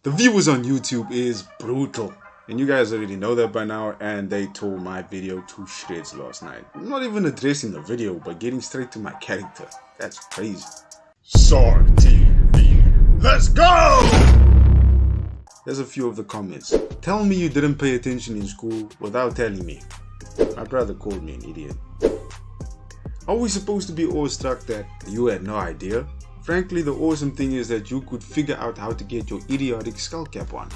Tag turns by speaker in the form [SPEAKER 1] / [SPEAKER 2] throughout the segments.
[SPEAKER 1] The viewers on YouTube is brutal. And you guys already know that by now, and they tore my video to shreds last night. I'm not even addressing the video, but getting straight to my character. That's crazy. Sword TV. Let's go! There's a few of the comments. Tell me you didn't pay attention in school without telling me. My brother called me an idiot. Are we supposed to be awestruck that you had no idea? Frankly, the awesome thing is that you could figure out how to get your idiotic skull cap on.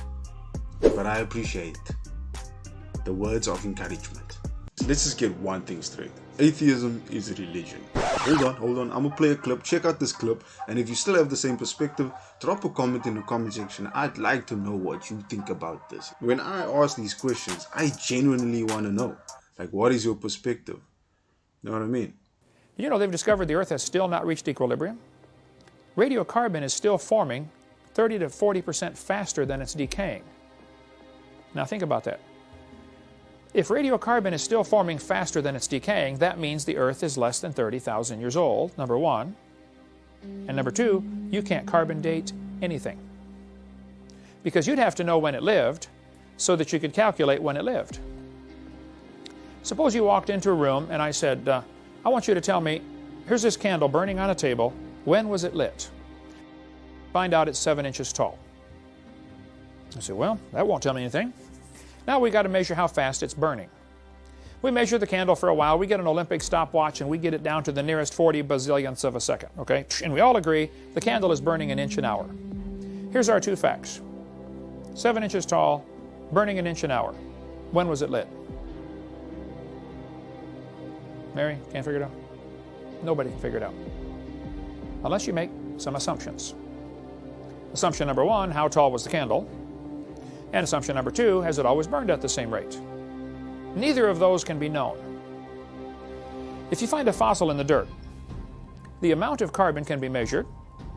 [SPEAKER 1] But I appreciate the words of encouragement. Let's just get one thing straight. Atheism is a religion. Hold on. I'm gonna play a clip. Check out this clip. And if you still have the same perspective, drop a comment in the comment section. I'd like to know what you think about this. When I ask these questions, I genuinely want to know. Like, what is your perspective? You know what I mean?
[SPEAKER 2] You know, they've discovered the Earth has still not reached equilibrium. Radiocarbon is still forming 30 to 40% faster than it's decaying. Now think about that. If radiocarbon is still forming faster than it's decaying, that means the Earth is less than 30,000 years old, number one. And number two, you can't carbon date anything. Because you'd have to know when it lived so that you could calculate when it lived. Suppose you walked into a room and I said, I want you to tell me, here's this candle burning on a table. When was it lit? Find out it's 7 inches tall. I said, well, that won't tell me anything. Now we got to measure how fast it's burning. We measure the candle for a while. We get an Olympic stopwatch and we get it down to the nearest 40 bazillionths of a second. Okay? And we all agree the candle is burning an inch an hour. Here's our two facts. 7 inches tall, burning an inch an hour. When was it lit? Mary, can't figure it out? Nobody can figure it out. Unless you make some assumptions. Assumption number one, how tall was the candle? And assumption number two, has it always burned at the same rate? Neither of those can be known. If you find a fossil in the dirt, the amount of carbon can be measured,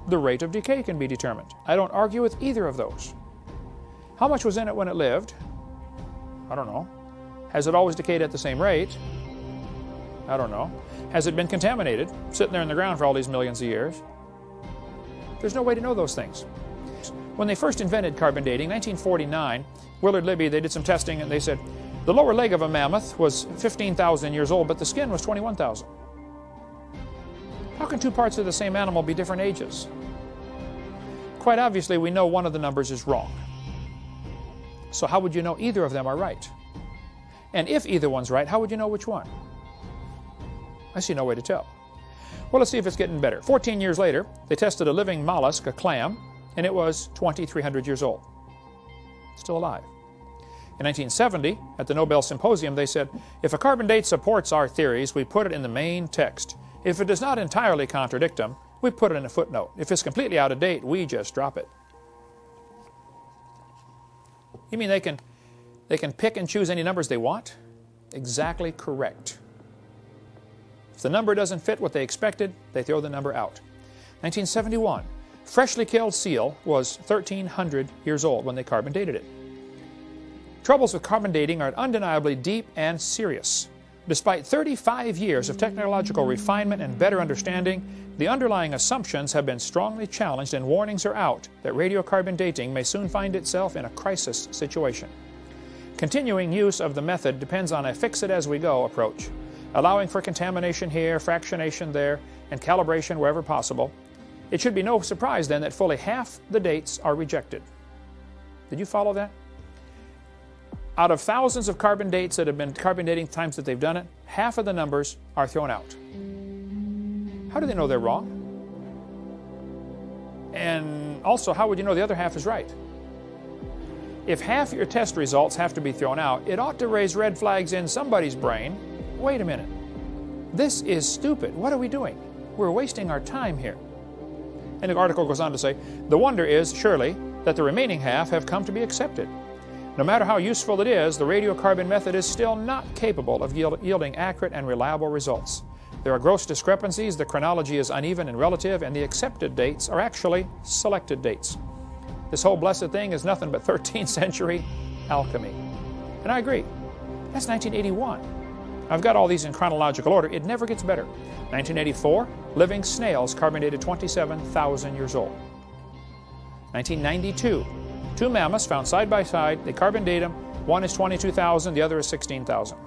[SPEAKER 2] the rate of decay can be determined. I don't argue with either of those. How much was in it when it lived? I don't know. Has it always decayed at the same rate? I don't know. Has it been contaminated, sitting there in the ground for all these millions of years? There's no way to know those things. When they first invented carbon dating, 1949, Willard Libby, they did some testing and they said the lower leg of a mammoth was 15,000 years old, but the skin was 21,000. How can two parts of the same animal be different ages? Quite obviously, we know one of the numbers is wrong. So how would you know either of them are right? And if either one's right, how would you know which one? I see no way to tell. Well, let's see if it's getting better. 14 years later, they tested a living mollusk, a clam, and it was 2,300 years old. Still alive. In 1970, at the Nobel Symposium, they said, if a carbon date supports our theories, we put it in the main text. If it does not entirely contradict them, we put it in a footnote. If it's completely out of date, we just drop it. You mean they can pick and choose any numbers they want? Exactly correct. If the number doesn't fit what they expected, they throw the number out. 1971, freshly killed seal was 1,300 years old when they carbon dated it. Troubles with carbon dating are undeniably deep and serious. Despite 35 years of technological refinement and better understanding, the underlying assumptions have been strongly challenged and warnings are out that radiocarbon dating may soon find itself in a crisis situation. Continuing use of the method depends on a fix-it-as-we-go approach, allowing for contamination here, fractionation there, and calibration wherever possible. It should be no surprise then that fully half the dates are rejected. Did you follow that? Out of thousands of carbon dates that have been carbon dating times that they've done it, half of the numbers are thrown out. How do they know they're wrong? And also, how would you know the other half is right? If half your test results have to be thrown out, it ought to raise red flags in somebody's brain. Wait a minute. This is stupid. What are we doing? We're wasting our time here. And the article goes on to say, the wonder is, surely, that the remaining half have come to be accepted. No matter how useful it is, the radiocarbon method is still not capable of yielding accurate and reliable results. There are gross discrepancies, the chronology is uneven and relative, and the accepted dates are actually selected dates. This whole blessed thing is nothing but 13th century alchemy. And I agree. That's 1981. I've got all these in chronological order. It never gets better. 1984, living snails carbon dated 27,000 years old. 1992, Two mammoths found side by side. They carbon date them. One is 22,000, the other is 16,000.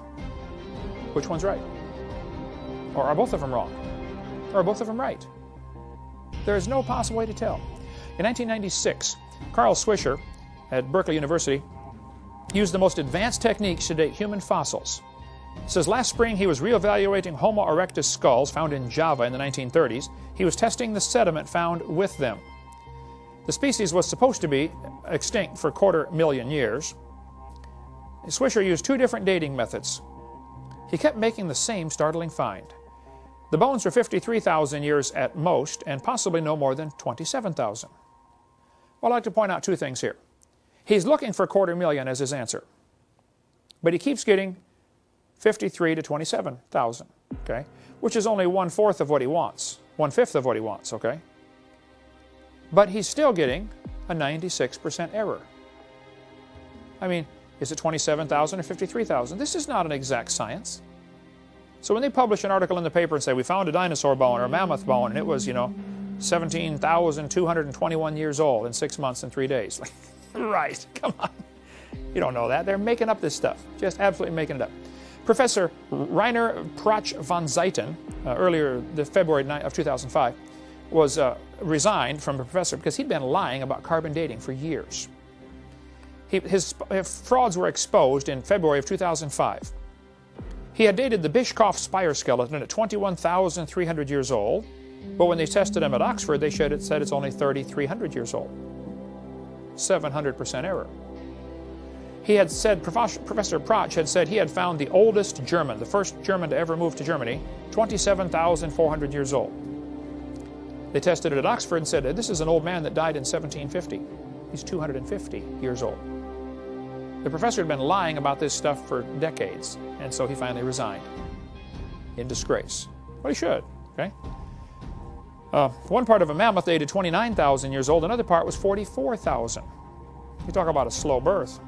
[SPEAKER 2] Which one's right? Or are both of them wrong? Or are both of them right? There is no possible way to tell. In 1996, Carl Swisher at Berkeley University used the most advanced techniques to date human fossils. It says last spring he was reevaluating Homo erectus skulls found in Java in the 1930s. He was testing the sediment found with them. The species was supposed to be extinct for 250,000 years. Swisher used two different dating methods. He kept making the same startling find. The bones were 53,000 years at most, and possibly no more than 27,000. Well, I'd like to point out two things here. He's looking for 250,000 as his answer, but he keeps getting 53 to 27,000, okay, which is only 1/4 of what he wants, 1/5 of what he wants, okay? But he's still getting a 96% error. I mean, is it 27,000 or 53,000? This is not an exact science. So when they publish an article in the paper and say, we found a dinosaur bone or a mammoth bone, and it was, 17,221 years old in 6 months and 3 days. Right, come on. You don't know that. They're making up this stuff, just absolutely making it up. Professor Rainer Prach von Zeiten, earlier February of 2005, was resigned from a professor because he'd been lying about carbon dating for years. His frauds were exposed in February of 2005. He had dated the Bishkopf spire skeleton at 21,300 years old, but when they tested him at Oxford, they said it's only 3,300 years old. 700% error. He had said, Professor Prach had said he had found the oldest German, the first German to ever move to Germany, 27,400 years old. They tested it at Oxford and said, this is an old man that died in 1750. He's 250 years old. The professor had been lying about this stuff for decades, and so he finally resigned in disgrace. Well, he should, okay? One part of a mammoth dated 29,000 years old, another part was 44,000. You talk about a slow birth.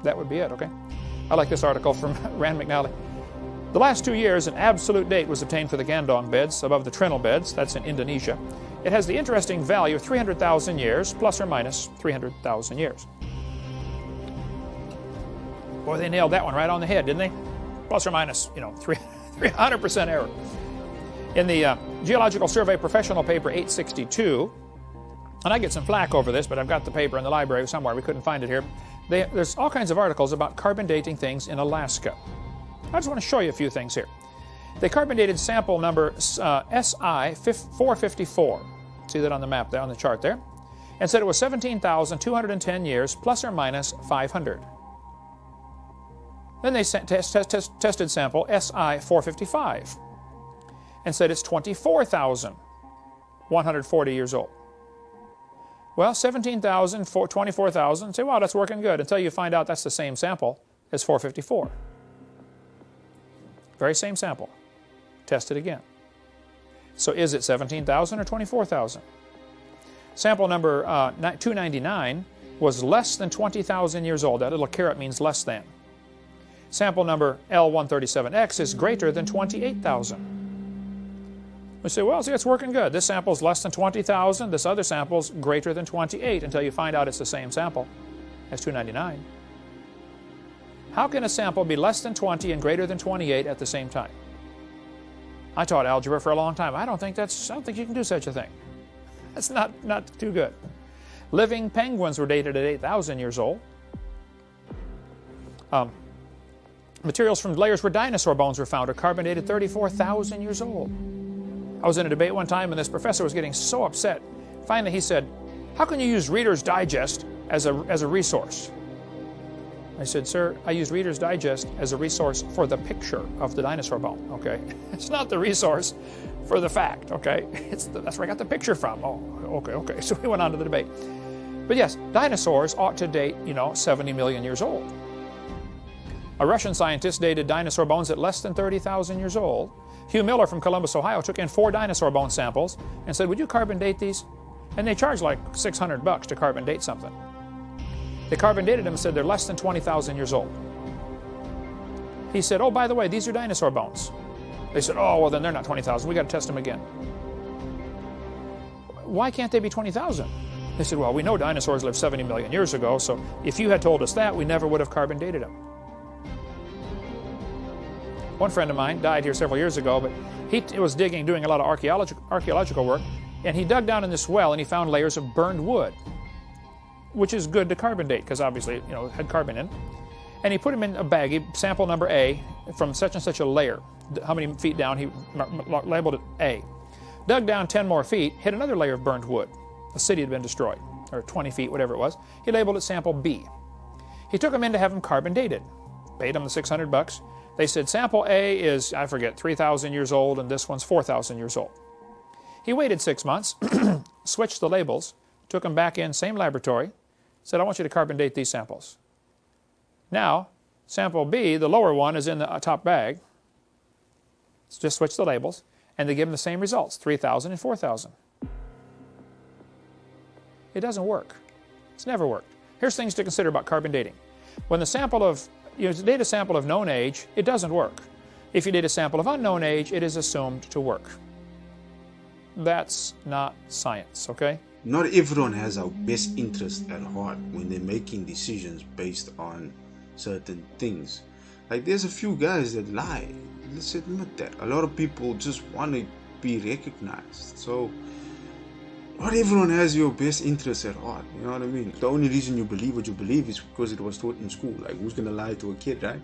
[SPEAKER 2] That would be it, okay? I like this article from Rand McNally. The last 2 years, an absolute date was obtained for the Gandong beds above the Trinil beds. That's in Indonesia. It has the interesting value of 300,000 years, plus or minus 300,000 years. Boy, they nailed that one right on the head, didn't they? Plus or minus, 300% error. In the Geological Survey Professional Paper 862, and I get some flack over this, but I've got the paper in the library somewhere. We couldn't find it here. There's all kinds of articles about carbon dating things in Alaska. I just want to show you a few things here. They carbon dated sample number SI-454. See that on the map there, on the chart there? And said it was 17,210 years, plus or minus 500. Then they tested sample SI-455 and said it's 24,140 years old. Well, 17,000, 24,000, say, wow, that's working good, until you find out that's the same sample as 454. Very same sample. Test it again. So is it 17,000 or 24,000? Sample number 299 was less than 20,000 years old. That little caret means less than. Sample number L137X is greater than 28,000. We say, well, see, it's working good. This sample's less than 20,000. This other sample's greater than 28, until you find out it's the same sample as 299. How can a sample be less than 20 and greater than 28 at the same time? I taught algebra for a long time. I don't think you can do such a thing. That's not too good. Living penguins were dated at 8,000 years old. Materials from layers where dinosaur bones were found are carbon dated 34,000 years old. I was in a debate one time, and this professor was getting so upset. Finally, he said, how can you use Reader's Digest as a resource? I said, sir, I use Reader's Digest as a resource for the picture of the dinosaur bone, okay? It's not the resource for the fact, okay? That's where I got the picture from. Oh, okay. So we went on to the debate. But yes, dinosaurs ought to date, 70 million years old. A Russian scientist dated dinosaur bones at less than 30,000 years old. Hugh Miller from Columbus, Ohio, took in 4 dinosaur bone samples and said, would you carbon date these? And they charge like $600 to carbon date something. They carbon dated them and said they're less than 20,000 years old. He said, oh, by the way, these are dinosaur bones. They said, oh, well, then they're not 20,000. We got to test them again. Why can't they be 20,000? They said, well, we know dinosaurs lived 70 million years ago, so if you had told us that, we never would have carbon dated them. One friend of mine died here several years ago, but he was digging, doing a lot of archaeological work, and he dug down in this well and he found layers of burned wood, which is good to carbon date because obviously, you know, it had carbon in. And he put them in a bag, sample number A, from such and such a layer. How many feet down, he labeled it A. Dug down 10 more feet, hit another layer of burned wood. The city had been destroyed, or 20 feet, whatever it was. He labeled it sample B. He took them in to have them carbon dated. Paid them the $600. They said sample A is, I forget, 3,000 years old, and this one's 4,000 years old. He waited 6 months, switched the labels, took them back in, same laboratory, said, I want you to carbon date these samples. Now, sample B, the lower one, is in the top bag. Just switch the labels, and they give them the same results, 3,000 and 4,000. It doesn't work. It's never worked. Here's things to consider about carbon dating. When the sample of, you date a sample of known age, it doesn't work. If you date a sample of unknown age, it is assumed to work. That's not science, okay?
[SPEAKER 1] Not everyone has our best interest at heart when they're making decisions based on certain things. Like, there's a few guys that lie. Let's admit that. A lot of people just want to be recognized. So, not everyone has your best interest at heart. You know what I mean? The only reason you believe what you believe is because it was taught in school. Like, who's going to lie to a kid, right?